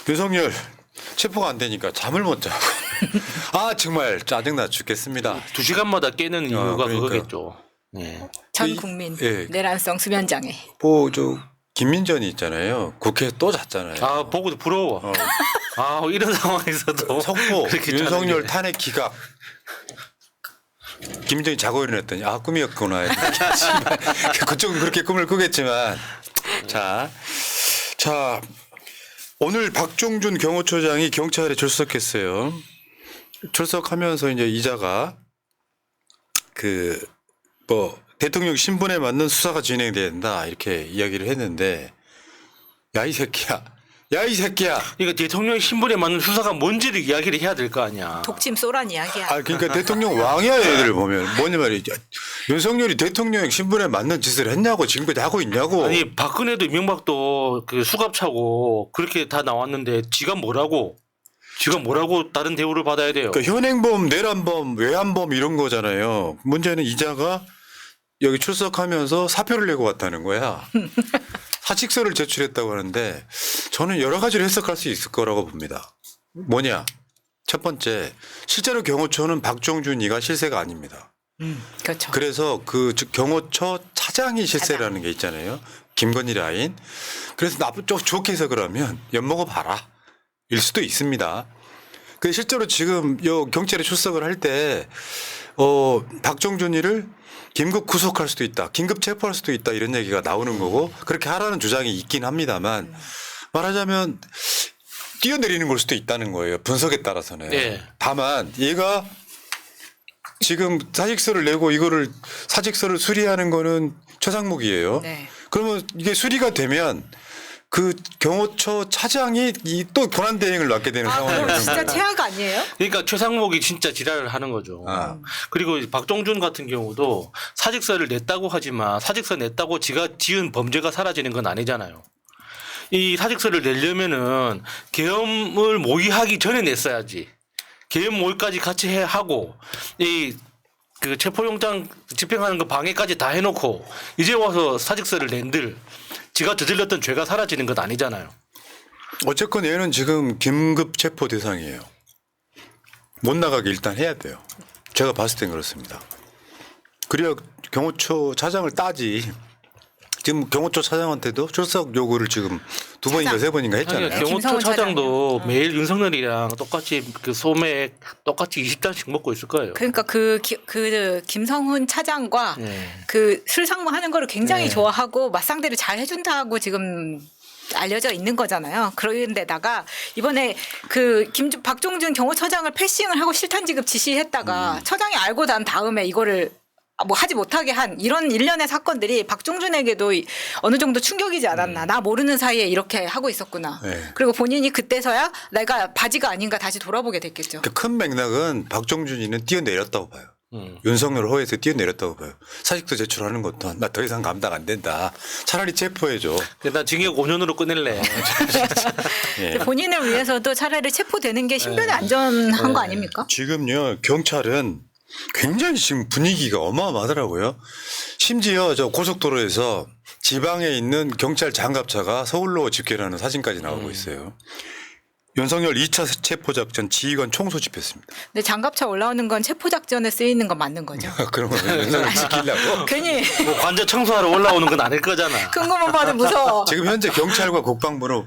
윤석열 체포가 안 되니까 잠을 못 자. 아 정말 짜증나 죽겠습니다. 2시간마다 깨는 이유가 그러니까요. 그거겠죠. 예. 전 국민 예. 내란성 수면장애. 뭐 김민전이 있잖아요. 국회 또 잤잖아요. 아 보고도 부러워. 아 이런 상황에서도 속보 그렇게 윤석열 짜는 게. 탄핵 기각. 김민정이 자고 일어났더니 아 꿈이었구나. 그쪽은 그렇게 꿈을 꾸겠지만 자 오늘 박종준 경호처장이 경찰에 출석했어요. 출석하면서 이제 이자가 대통령 신분에 맞는 수사가 진행돼야 된다 이렇게 이야기를 했는데 야 이 새끼야. 그러니까 대통령 신분에 맞는 수사가 뭔지를 이야기를 해야 될 거 아니야. 독침 쏘란 이야기야. 아 그러니까 대통령 왕이야 애들 보면 뭐냐 말이죠. 윤석열이 대통령 신분에 맞는 짓을 했냐고 지금까지 하고 있냐고. 아니 박근혜도 이명박도 그 수갑차고 그렇게 다 나왔는데 지가 뭐라고 다른 대우를 받아야 돼요. 그러니까 현행범, 내란범, 외환범 이런 거잖아요. 문제는 이자가 여기 출석하면서 사표를 내고 왔다는 거야. 사직서를 제출했다고 하는데 저는 여러 가지로 해석할 수 있을 거라고 봅니다. 뭐냐? 첫 번째, 실제로 경호처는 박종준이가 실세가 아닙니다. 그렇죠. 그래서 즉 경호처 차장이 실세라는 게 있잖아요. 김건희 라인. 그래서 나쁜 쪽 좋게 해석을 하면 엿먹어 봐라. 일 수도 있습니다. 근데 실제로 지금 경찰에 출석을 할 때 박종준이를 긴급 구속할 수도 있다. 긴급 체포할 수도 있다. 이런 얘기가 나오는 거고 그렇게 하라는 주장이 있긴 합니다만 말하자면 뛰어내리는 걸 수도 있다는 거예요. 분석에 따라서는. 네. 다만 얘가 지금 사직서를 내고 이거를 사직서를 수리하는 거는 최상목이에요. 네. 그러면 이게 수리가 되면 그 경호처 차장이 또 권한 대행을 맡게 되는 상황이 그럼 오는 진짜 거예요. 최악 아니에요? 그러니까 최상목이 진짜 지랄을 하는 거죠. 아. 그리고 박종준 같은 경우도 사직서를 냈다고 하지만 사직서 냈다고 지가 지은 범죄가 사라지는 건 아니잖아요. 이 사직서를 내려면은 계엄을 모의하기 전에 냈어야지. 계엄 모의까지 같이 하고 그 체포영장 집행하는 거 방해까지 다 해놓고 이제 와서 사직서를 낸들 지가 저질렀던 죄가 사라지는 건 아니잖아요. 어쨌건 얘는 지금 긴급 체포 대상이에요. 못 나가게 일단 해야 돼요. 제가 봤을 땐 그렇습니다. 그래야 경호처 차장을 따지. 지금 경호처 차장한테도 출석 요구를 지금 2번인가 3번인가 했잖아요. 경호처 김성훈 차장도 차장이요. 매일 윤석열이랑 똑같이 그 소맥 똑같이 20잔씩 먹고 있을 거예요. 그러니까 그 김성훈 차장과 네. 그 술 상무하는 거를 굉장히 네. 좋아하고 맞상대를 잘 해준다고 지금 알려져 있는 거잖아요. 그런데다가 이번에 박종준 경호처장을 패싱을 하고 실탄 지급 지시했다가 처장이 알고 난 다음에 이거를 뭐 하지 못하게 한 이런 일련의 사건들이 박종준에게도 어느 정도 충격이지 않았나. 나 모르는 사이에 이렇게 하고 있었구나. 네. 그리고 본인이 그때서야 내가 바지가 아닌가 다시 돌아보게 됐겠죠. 그 큰 맥락은 박종준이는 뛰어내렸다고 봐요. 윤석열 호에서 뛰어내렸다고 봐요. 사직서 제출하는 것도 나 더 이상 감당 안 된다. 차라리 체포해줘. 나 징역 5년으로 끝낼래. 예. 본인을 위해서도 차라리 체포되는 게 신변에 안전한 거 아닙니까? 지금요 경찰은 굉장히 지금 분위기가 어마어마하더라고요. 심지어 저 고속도로에서 지방에 있는 경찰 장갑차가 서울로 집결하는 사진까지 나오고 있어요. 윤석열 2차 체포작전 지휘관 총소 집했습니다. 근데 장갑차 올라오는 건 체포작전에 쓰이는 건 맞는 거죠. 그러면 윤석열 지키려고. 괜히 뭐 관저 청소하러 올라오는 건 아닐 거잖아. 큰 것만 봐도 무서워. 지금 현재 경찰과 국방부는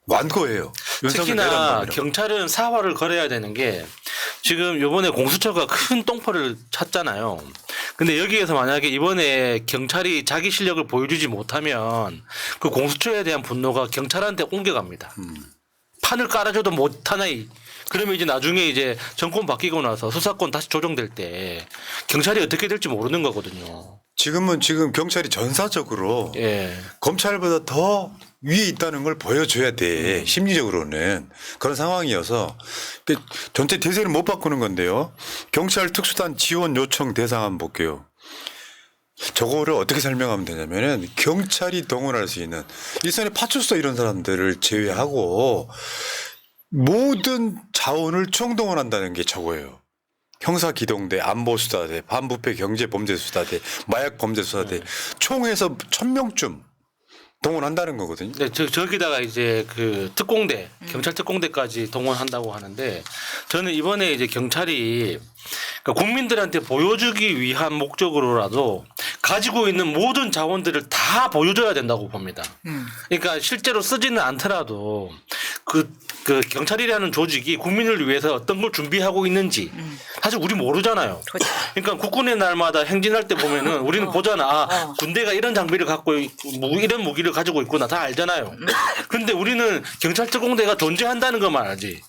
완고해요. 윤석열 특히나 내란범이라고. 경찰은 사활을 걸어야 되는 게 지금 이번에 공수처가 큰 똥포를 찼잖아요. 근데 여기에서 만약에 이번에 경찰이 자기 실력을 보여주지 못하면 그 공수처에 대한 분노가 경찰한테 옮겨갑니다. 판을 깔아줘도 못하나이. 그러면 이제 나중에 이제 정권 바뀌고 나서 수사권 다시 조정될 때 경찰이 어떻게 될지 모르는 거거든요. 지금 경찰이 전사적으로 예. 검찰보다 더 위에 있다는 걸 보여줘야 돼. 심리적으로는. 그런 상황이어서 전체 대세를 못 바꾸는 건데요. 경찰 특수단 지원 요청 대상 한번 볼게요. 저거를 어떻게 설명하면 되냐면은 경찰이 동원할 수 있는 일선의 파출소 이런 사람들을 제외하고 모든 자원을 총동원한다는 게 저거예요. 형사기동대, 안보수사대, 반부패 경제범죄수사대, 마약범죄수사대 총해서 1000명쯤 동원한다는 거거든요. 네, 저기다가 이제 그 특공대, 경찰 특공대까지 동원한다고 하는데 저는 이번에 이제 경찰이 그러니까 국민들한테 보여주기 위한 목적으로라도 가지고 있는 모든 자원들을 다 보여줘야 된다고 봅니다. 그러니까 실제로 쓰지는 않더라도 그 경찰이라는 조직이 국민을 위해서 어떤 걸 준비하고 있는지 사실 우리 모르잖아요. 그렇죠. 그러니까 국군의 날마다 행진할 때 보면은 우리는 보잖아. 아, 군대가 이런 장비를 갖고 이런 무기를 가지고 있구나 다 알잖아요. 근데 우리는 경찰 특공대가 존재한다는 것만 알지.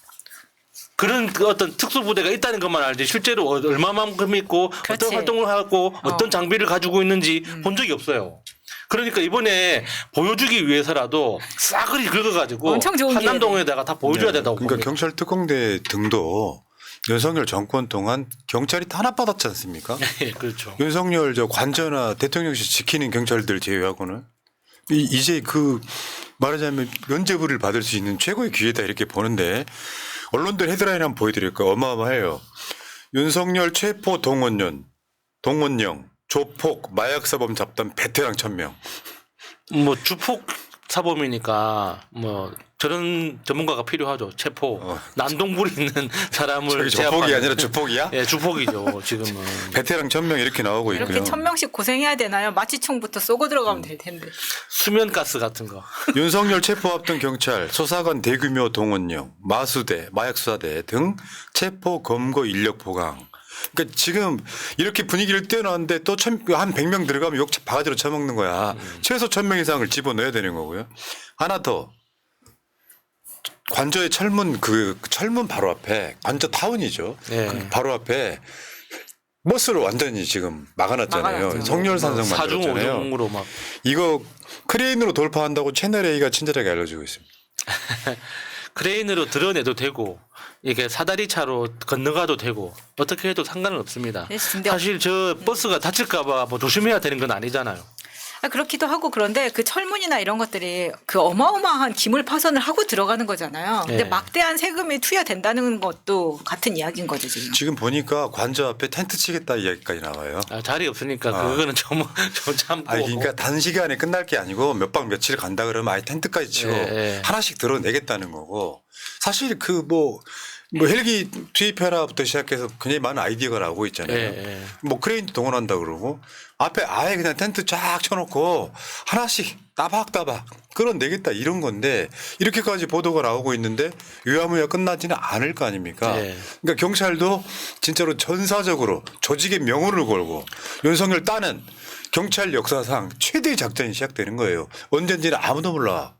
그런 그 어떤 특수부대가 있다는 것만 알지 실제로 얼마만큼 있고 그렇지. 어떤 활동을 하고 어떤 장비를 가지고 있는지 본 적이 없어요. 그러니까 이번에 보여주기 위해서라도 싸그리 긁어가지고 엄청 좋은 한남동에다가 다 보여줘야 된다고 그러니까 봅니다. 경찰 특공대 등도 윤석열 정권 동안 경찰이 탄압받았지 않습니까? 네, 그렇죠. 윤석열 저 관저나 대통령실 지키는 경찰들 제외하고는 이제 그 말하자면 면죄부를 받을 수 있는 최고의 기회다 이렇게 보는데 언론들 헤드라인 한번 보여드릴까요? 어마어마해요. 윤석열 체포 동원령, 조폭, 마약사범 잡담 베테랑 1000명. 뭐 주폭 사범이니까 뭐 저런 전문가가 필요하죠. 체포 난동불이 있는 사람을 저기 조폭이 제압하는. 아니라 주폭이야? 예, 주폭이죠. 지금은. 베테랑 1000명 이렇게 나오고 이렇게 있고요. 1000명씩 고생해야 되나요? 마취총부터 쏘고 들어가면 될 텐데. 수면가스 같은 거. 윤석열 체포 앞둔 경찰, 소사관 대규모 동원령, 마수대, 마약수사대 등 체포 검거 인력 보강. 그러니까 지금 이렇게 분위기를 띄워놨는데 또 한 100명 들어가면 욕 바가지로 쳐먹는 거야. 최소 1000명 이상을 집어넣어야 되는 거고요. 하나 더. 관저의 철문 철문 바로 앞에 관저 타운이죠. 네. 그 바로 앞에 버스를 완전히 지금 막아놨잖아요. 막아놨죠. 성렬산성 사중 만들었잖아요. 오중으로 막. 이거 크레인으로 돌파한다고 채널 A가 친절하게 알려주고 있습니다. 크레인으로 드러내도 되고 이게 사다리 차로 건너가도 되고 어떻게 해도 상관은 없습니다. 네, 근데 사실 저 버스가 다칠까봐 뭐 조심해야 되는 건 아니잖아요. 그렇기도 하고 그런데 그 철문이나 이런 것들이 그 어마어마한 기물 파손을 하고 들어가는 거잖아요. 근데 네. 막대한 세금이 투여된다는 것도 같은 이야기인 거죠 지금. 지금 보니까 관저 앞에 텐트 치겠다 이야기까지 나와요. 아, 자리 없으니까 그거는 좀 참고. 아니 그러니까 단시간에 끝날 게 아니고 몇 박 며칠 간다 그러면 아예 텐트까지 치고 네. 하나씩 드러내겠다는 거고 사실 그 뭐 헬기 투입해라부터 시작해서 굉장히 많은 아이디어가 나오고 있잖아요. 네. 뭐 크레인도 동원한다 그러고 앞에 아예 그냥 텐트 쫙 쳐놓고 하나씩 따박따박 끌어내겠다 이런 건데 이렇게까지 보도가 나오고 있는데 유야무야 끝나지는 않을 거 아닙니까? 네. 그러니까 경찰도 진짜로 전사적으로 조직의 명운을 걸고 윤석열 따는 경찰 역사상 최대의 작전이 시작되는 거예요. 언젠지는 아무도 몰라.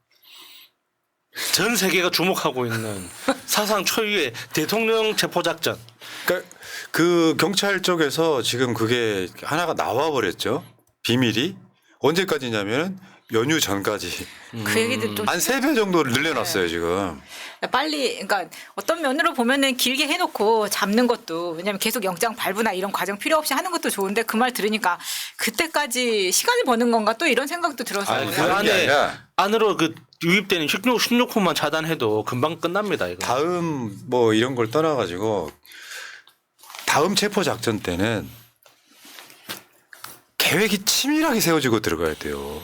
전 세계가 주목하고 있는 사상 초유의 대통령 체포 작전. 그러니까 그 경찰 쪽에서 지금 그게 하나가 나와 버렸죠. 비밀이 언제까지냐면 연휴 전까지 그 얘기도 좀 한 3배 정도를 늘려놨어요 지금. 빨리 그러니까 어떤 면으로 보면은 길게 해놓고 잡는 것도 왜냐하면 계속 영장 발부나 이런 과정 필요 없이 하는 것도 좋은데 그 말 들으니까 그때까지 시간을 버는 건가 또 이런 생각도 들어서 아니, 그 다른 게 안에 아니라 안으로 그 유입되는 16호만 차단해도 금방 끝납니다. 이거. 다음 뭐 이런 걸 떠나가지고 다음 체포 작전 때는 계획이 치밀하게 세워지고 들어가야 돼요.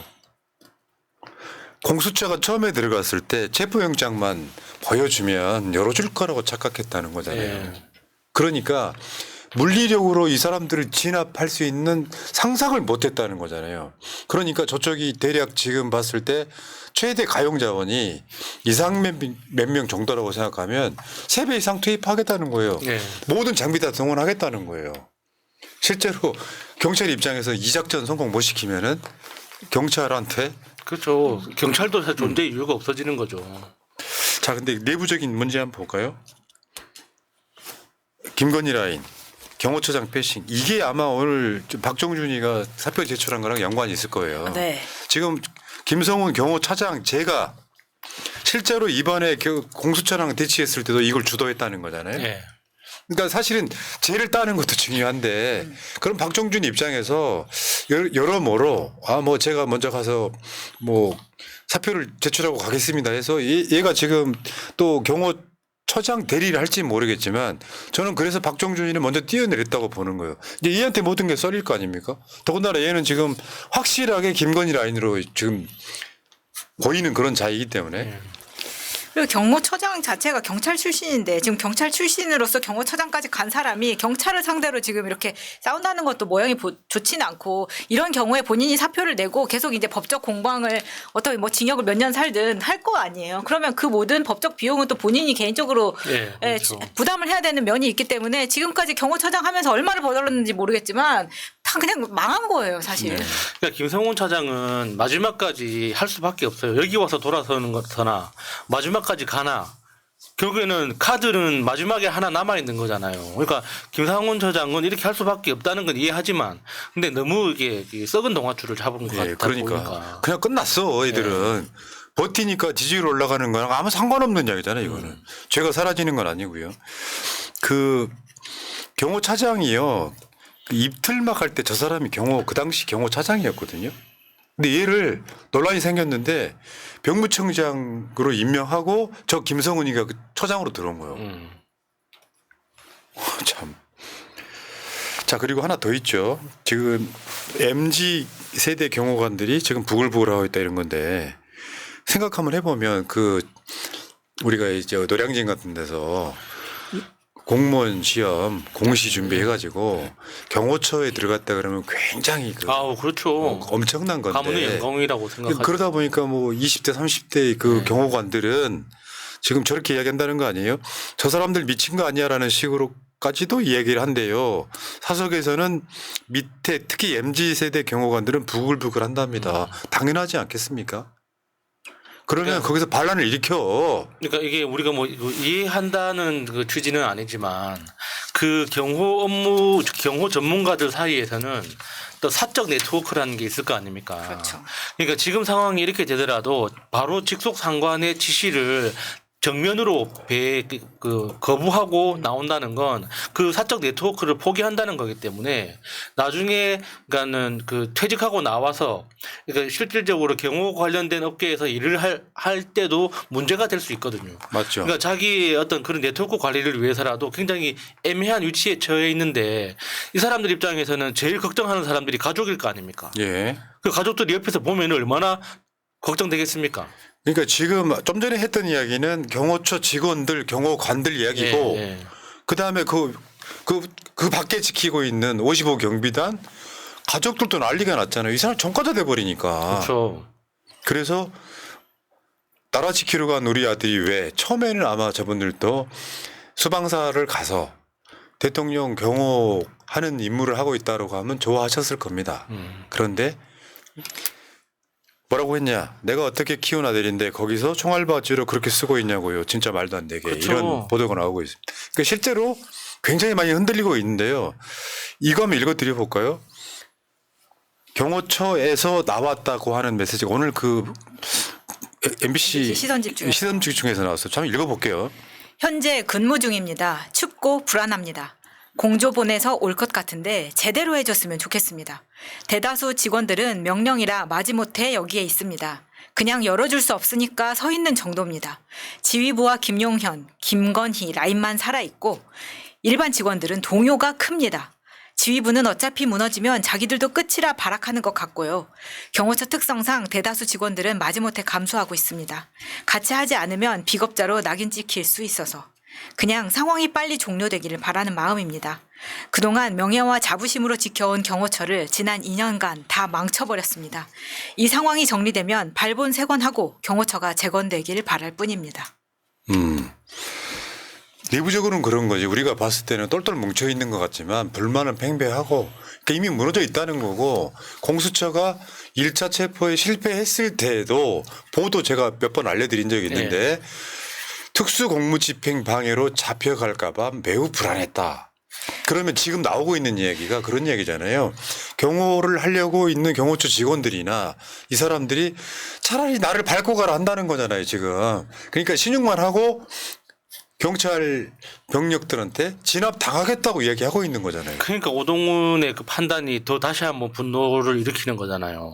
공수처가 처음에 들어갔을 때 체포영장만 보여주면 열어줄 거라고 착각했다는 거잖아요. 예. 그러니까 물리력으로 이 사람들을 진압할 수 있는 상상을 못했다는 거잖아요. 그러니까 저쪽이 대략 지금 봤을 때 최대 가용 자원이 이상 몇 명 정도라고 생각하면 3배 이상 투입하겠다는 거예요. 예. 모든 장비 다 동원하겠다는 거예요. 실제로 경찰 입장에서 이 작전 성공 못 시키면은 경찰한테 그렇죠. 경찰도 사실 존재 이유가 없어지는 거죠. 자 근데 내부적인 문제 한번 볼까요? 김건희 라인 경호처장 패싱 이게 아마 오늘 박정준이가 사표 제출한 거랑 연관이 있을 거예요. 네. 지금 김성훈 경호차장 제가 실제로 이번에 공수처랑 대치했을 때도 이걸 주도했다는 거잖아요. 예. 그러니까 사실은 죄를 따는 것도 중요한데 그럼 박정준 입장에서 여러모로 뭐 제가 먼저 가서 뭐 사표를 제출하고 가겠습니다 해서 얘가 지금 또 경호처장 대리를 할지 모르겠지만 저는 그래서 박정준이는 먼저 뛰어내렸다고 보는 거예요. 이제 얘한테 모든 게 썰릴 거 아닙니까? 더군다나 얘는 지금 확실하게 김건희 라인으로 지금 보이는 그런 자이기 때문에 그리고 경호처장 자체가 경찰 출신인데 지금 경찰 출신으로서 경호처장까지 간 사람이 경찰을 상대로 지금 이렇게 싸운다는 것도 모양이 좋지는 않고 이런 경우에 본인이 사표를 내고 계속 이제 법적 공방을 어떻게 뭐 징역을 몇 년 살든 할 거 아니에요. 그러면 그 모든 법적 비용은 또 본인이 개인적으로 그렇죠. 부담을 해야 되는 면이 있기 때문에 지금까지 경호처장 하면서 얼마를 벌었는지 모르겠지만 다 그냥 망한 거예요, 사실. 그러니까 김성훈 차장은 마지막까지 할 수밖에 없어요. 여기 와서 돌아서는 거나 마지막까지 가나 결국에는 카드는 마지막에 하나 남아 있는 거잖아요. 그러니까 김성훈 차장은 이렇게 할 수밖에 없다는 건 이해하지만 근데 너무 이게 썩은 동아줄을 잡은 것 같다 그러니까 보니까. 그냥 끝났어 애들은. 버티니까 지지율 올라가는 거랑 아무 상관없는 이야기잖아요. 이거는 죄가 사라지는 건 아니고요. 그 경호차장이요. 그 입틀막 할 때 저 사람이 그 당시 경호차장이었거든요. 근데 얘를 논란이 생겼는데 병무청장으로 임명하고 저 김성훈이가 그 처장으로 들어온 거예요. 참. 자, 그리고 하나 더 있죠. 지금 MZ 세대 경호관들이 지금 부글부글하고 있다 이런 건데 생각 한번 해보면 그 우리가 이제 노량진 같은 데서 공무원 시험 공시 준비해가지고 경호처에 들어갔다 그러면 굉장히 그렇죠. 엄청난 건데 가문의 영광이라고 생각하죠. 그러다 보니까 뭐 20대 30대 그 경호관들은 지금 저렇게 이야기한다는 거 아니에요? 저 사람들 미친 거 아니야라는 식으로까지도 이야기를 한대요. 사석에서는 밑에 특히 MZ세대 경호관들은 부글부글 한답니다. 당연하지 않겠습니까? 그러면 거기서 반란을 일으켜. 그러니까 이게 우리가 뭐 이해한다는 그 취지는 아니지만 그 경호 전문가들 사이에서는 또 사적 네트워크라는 게 있을 거 아닙니까? 그렇죠. 그러니까 지금 상황이 이렇게 되더라도 바로 직속 상관의 지시를 정면으로 거부하고 나온다는 건 그 사적 네트워크를 포기한다는 거기 때문에 나중에 그러니까는 그 퇴직하고 나와서 그러니까 실질적으로 경호 관련된 업계에서 일을 할 때도 문제가 될 수 있거든요. 맞죠. 그러니까 자기의 어떤 그런 네트워크 관리를 위해서라도 굉장히 애매한 위치에 처해 있는데 이 사람들 입장에서는 제일 걱정하는 사람들이 가족일 거 아닙니까? 예. 그 가족들이 옆에서 보면 얼마나 걱정되겠습니까? 그러니까 지금 좀 전에 했던 이야기는 경호처 직원들, 경호관들 이야기고 예. 그다음에 그 밖에 지키고 있는 55 경비단 가족들도 난리가 났잖아요. 이 사람 전과자 돼 버리니까. 그렇죠. 그래서 나라 지키러 간 우리 아들이 왜 처음에는 아마 저분들도 수방사를 가서 대통령 경호하는 임무를 하고 있다고 하면 좋아하셨을 겁니다. 그런데 뭐라고 했냐? 내가 어떻게 키운 아들인데 거기서 총알바지로 그렇게 쓰고 있냐고요. 진짜 말도 안 되게. 그렇죠. 이런 보도가 나오고 있습니다. 그러니까 실제로 굉장히 많이 흔들리고 있는데요. 이거 한번 읽어드려 볼까요? 경호처에서 나왔다고 하는 메시지가 오늘 그 MBC 시선집중에서 나왔어요. 참 읽어볼게요. 현재 근무 중입니다. 춥고 불안합니다. 공조 보내서 올 것 같은데 제대로 해줬으면 좋겠습니다. 대다수 직원들은 명령이라 마지못해 여기에 있습니다. 그냥 열어줄 수 없으니까 서 있는 정도입니다. 지휘부와 김용현, 김건희 라인만 살아있고 일반 직원들은 동요가 큽니다. 지휘부는 어차피 무너지면 자기들도 끝이라 발악하는 것 같고요. 경호처 특성상 대다수 직원들은 마지못해 감수하고 있습니다. 같이 하지 않으면 비겁자로 낙인 찍힐 수 있어서. 그냥 상황이 빨리 종료되기를 바라는 마음입니다. 그동안 명예와 자부심으로 지켜온 경호처를 지난 2년간 다 망쳐버렸습니다. 이 상황이 정리되면 발본색원하고 경호처가 재건되길 바랄 뿐입니다. 내부적으로는 그런 거지. 우리가 봤을 때는 똘똘 뭉쳐 있는 것 같지만 불만은 팽배하고 그러니까 이미 무너져 있다는 거고 공수처가 1차 체포에 실패했을 때에도 보도 제가 몇 번 알려드린 적이 있는데 특수공무집행 방해로 잡혀갈까 봐 매우 불안했다. 그러면 지금 나오고 있는 이야기가 그런 이야기잖아요. 경호를 하려고 있는 경호처 직원들이나 이 사람들이 차라리 나를 밟고 가라 한다는 거잖아요, 지금. 그러니까 신용만 하고 경찰 병력들한테 진압 당하겠다고 이야기하고 있는 거잖아요. 그러니까 오동훈의 그 판단이 더 다시 한번 분노를 일으키는 거잖아요.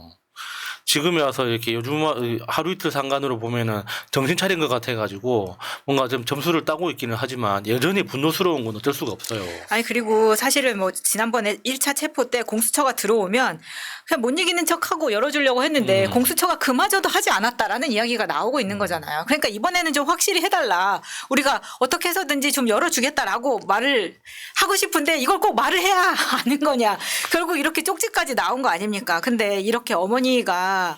지금에 와서 이렇게 요즘 하루 이틀 상관으로 보면은 정신 차린 것 같아가지고 뭔가 좀 점수를 따고 있기는 하지만 여전히 분노스러운 건 어쩔 수가 없어요. 아니 그리고 사실은 뭐 지난번에 1차 체포 때 공수처가 들어오면 그냥 못 이기는 척하고 열어주려고 했는데 공수처가 그마저도 하지 않았다라는 이야기가 나오고 있는 거잖아요. 그러니까 이번에는 좀 확실히 해달라. 우리가 어떻게 해서든지 좀 열어주겠다라고 말을 하고 싶은데 이걸 꼭 말을 해야 하는 거냐. 결국 이렇게 쪽지까지 나온 거 아닙니까? 근데 이렇게 어머니가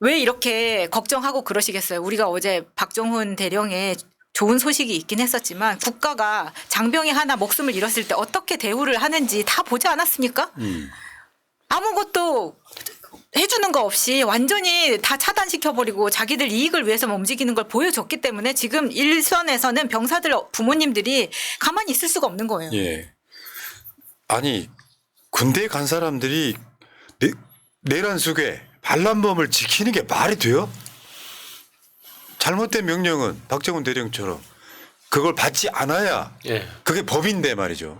왜 이렇게 걱정하고 그러시겠어요. 우리가 어제 박정훈 대령의 좋은 소식이 있긴 했었지만 국가가 장병이 하나 목숨을 잃었을 때 어떻게 대우를 하는지 다 보지 않았습니까? 아무것도 해주는 거 없이 완전히 다 차단시켜버리고 자기들 이익을 위해서만 움직이는 걸 보여줬기 때문에 지금 일선에서는 병사들 부모님들이 가만히 있을 수가 없는 거예요. 예. 아니 군대에 간 사람들이 내란 수괴 반란범을 지키는 게 말이 돼요? 잘못된 명령은 박정훈 대령처럼 그걸 받지 않아야 예. 그게 법인데 말이죠.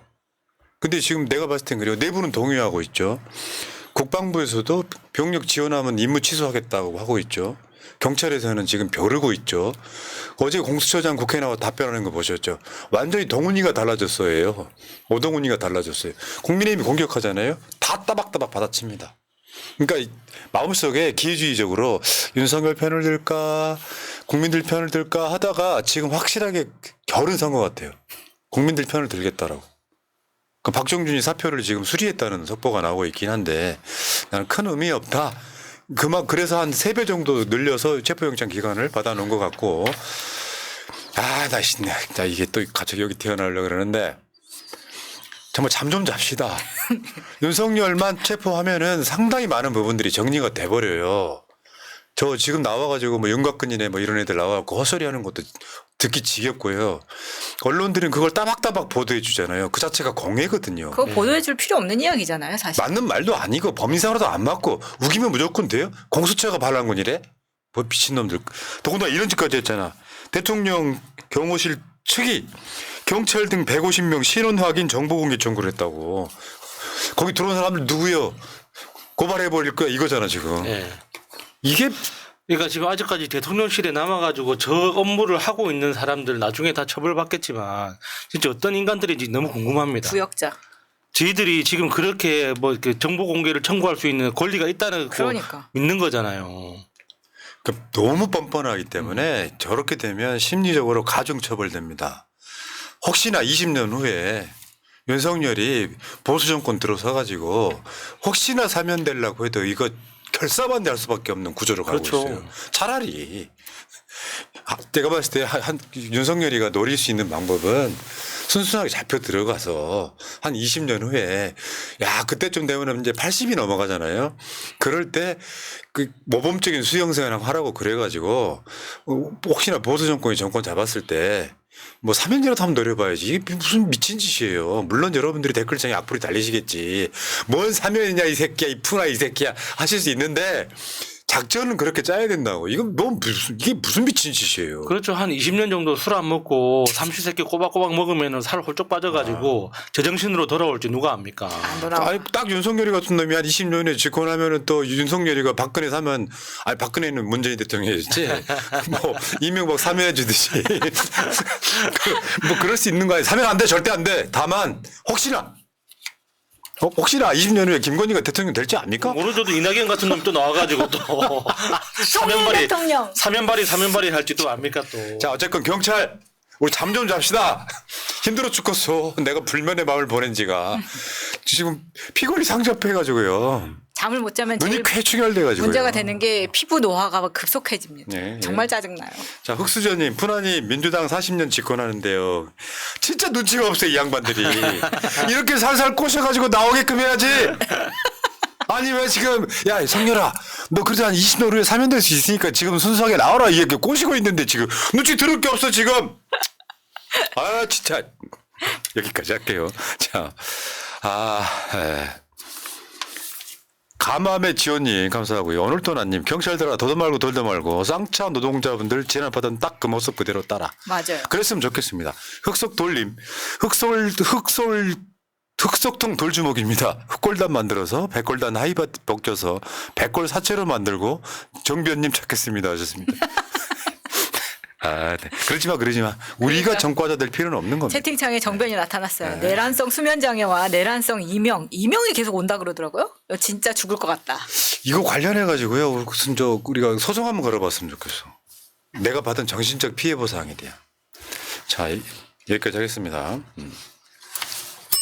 근데 지금 내가 봤을 땐 그래요. 내부는 동의하고 있죠. 국방부에서도 병력 지원하면 임무 취소하겠다고 하고 있죠. 경찰에서는 지금 벼르고 있죠. 어제 공수처장 국회 나와 답변하는 거 보셨죠. 완전히 동훈이가 달라졌어요. 오동훈이가 달라졌어요. 국민의힘이 공격하잖아요. 다 따박따박 받아칩니다. 그러니까 마음속에 기회주의적으로 윤석열 편을 들까 국민들 편을 들까 하다가 지금 확실하게 결은 선 것 같아요. 국민들 편을 들겠다라고. 그 박정준이 사표를 지금 수리했다는 속보가 나오고 있긴 한데 나는 큰 의미 없다. 그래서 한 3배 정도 늘려서 체포영장 기간을 받아놓은 것 같고 나 이게 또 갑자기 여기 태어나려고 그러는데 정말 잠 좀 잡시다. 윤석열만 체포하면은 상당히 많은 부분들이 정리가 돼버려요. 저 지금 나와가지고 뭐 윤곽근이네 뭐 이런 애들 나와갖고 헛소리하는 것도 듣기 지겹고요. 언론들은 그걸 따박따박 보도해 주잖아요. 그 자체가 공해거든요. 그거 보도해줄 필요 없는 이야기잖아요, 사실. 맞는 말도 아니고 법리상으로도 안 맞고 우기면 무조건 돼요. 공수처가 반란군이래. 뭐 미친놈들. 더군다나 이런 짓까지 했잖아. 대통령 경호실 측이 경찰 등 150명 신원 확인 정보 공개 청구를 했다고. 거기 들어온 사람들 누구요? 고발해버릴 거야 이거잖아 지금. 예. 이게 그러니까 지금 아직까지 대통령실에 남아가지고 저 업무를 하고 있는 사람들 나중에 다 처벌받겠지만 진짜 어떤 인간들인지 너무 궁금합니다. 부역자. 저희들이 지금 그렇게 뭐 이렇게 정보 공개를 청구할 수 있는 권리가 있다는 거 그러니까. 믿는 거잖아요. 너무 뻔뻔하기 때문에 저렇게 되면 심리적으로 가중처벌됩니다. 혹시나 20년 후에 윤석열이 보수 정권 들어서 가지고 혹시나 사면되려고 해도 이거 결사반대할 수밖에 없는 구조로 가고 그렇죠. 있어요. 차라리 내가 봤을 때 윤석열이가 노릴 수 있는 방법은 순순하게 잡혀 들어가서 한 20년 후에 그때쯤 되면 이제 80이 넘어가잖아요. 그럴 때 그 모범적인 수용생활 하라고 그래가지고 혹시나 보수 정권이 정권 잡았을 때 뭐 사면이라도 한번 노려봐야지. 이게 무슨 미친 짓이에요. 물론 여러분들이 댓글창에 악플이 달리시겠지. 뭔 사면이냐 이 새끼야 이 푸나 이 새끼야 하실 수 있는데 작전은 그렇게 짜야 된다고. 이건 이게 무슨 미친 짓이에요. 그렇죠. 한 20년 정도 술 안 먹고 삼시세끼 꼬박꼬박 먹으면 살 홀쭉 빠져가지고 제정신으로 돌아올지 누가 압니까? 안 돌아와. 아니 딱 윤석열이 같은 놈이 한 20년에 집권하면은 또 윤석열이가 박근혜 사면 박근혜는 문재인 대통령이었지 뭐 이명박 사면해 주듯이 뭐 그럴 수 있는 거 아니에요. 사면 안 돼 절대 안 돼. 다만 혹시나 20년 후에 김건희가 대통령 될지 압니까? 모르죠도 이낙연 같은 놈이 또 나와가지고 또 대통령. 사면발이 할지도 압니까 또. 자 어쨌건 경찰 우리 잠 좀 잡시다. 힘들어 죽겠어. 내가 불면의 마음을 보낸 지가 지금 피골이 상접해가지고요. 잠을 못 자면 눈이 제일 쾌충혈돼가지고요. 문제가 되는 게 피부 노화가 급속해집니다. 네, 정말 짜증나요. 자 흑수저님 푸나님 민주당 40년 집권하는데요. 진짜 눈치가 없어요 이 양반들이. 이렇게 살살 꼬셔가지고 나오게끔 해야지. 아니 왜 지금 야 성렬아 너 그래도 한 20년 후에 사면될 수 있으니까 지금 순수하게 나와라 이렇게 꼬시고 있는데 지금 눈치 들을 게 없어 지금. 아 진짜 여기까지 할게요. 자 가맘의 지원님 감사하고요. 오늘도나님 경찰들아 도도 말고 돌도 말고 쌍차 노동자분들 지난번은 딱 그 모습 그대로 따라. 맞아요. 그랬으면 좋겠습니다. 흑솔 흑석통 돌주먹입니다. 흑골단 만들어서 백골단 하이밭 벗겨서 백골 사체로 만들고 정변님 찾겠습니다 하셨습니다. 아, 네. 그러지 마. 우리가 그러니까. 전과자 될 필요는 없는 겁니다. 채팅창에 정변이 나타났어요. 내란성 수면장애와 내란성 이명이 계속 온다 그러더라고요. 진짜 죽을 것 같다. 이거 관련해 가지고요. 무슨 우리가 소송 한번 걸어봤으면 좋겠어. 내가 받은 정신적 피해 보상에 대한. 자, 여기까지 하겠습니다.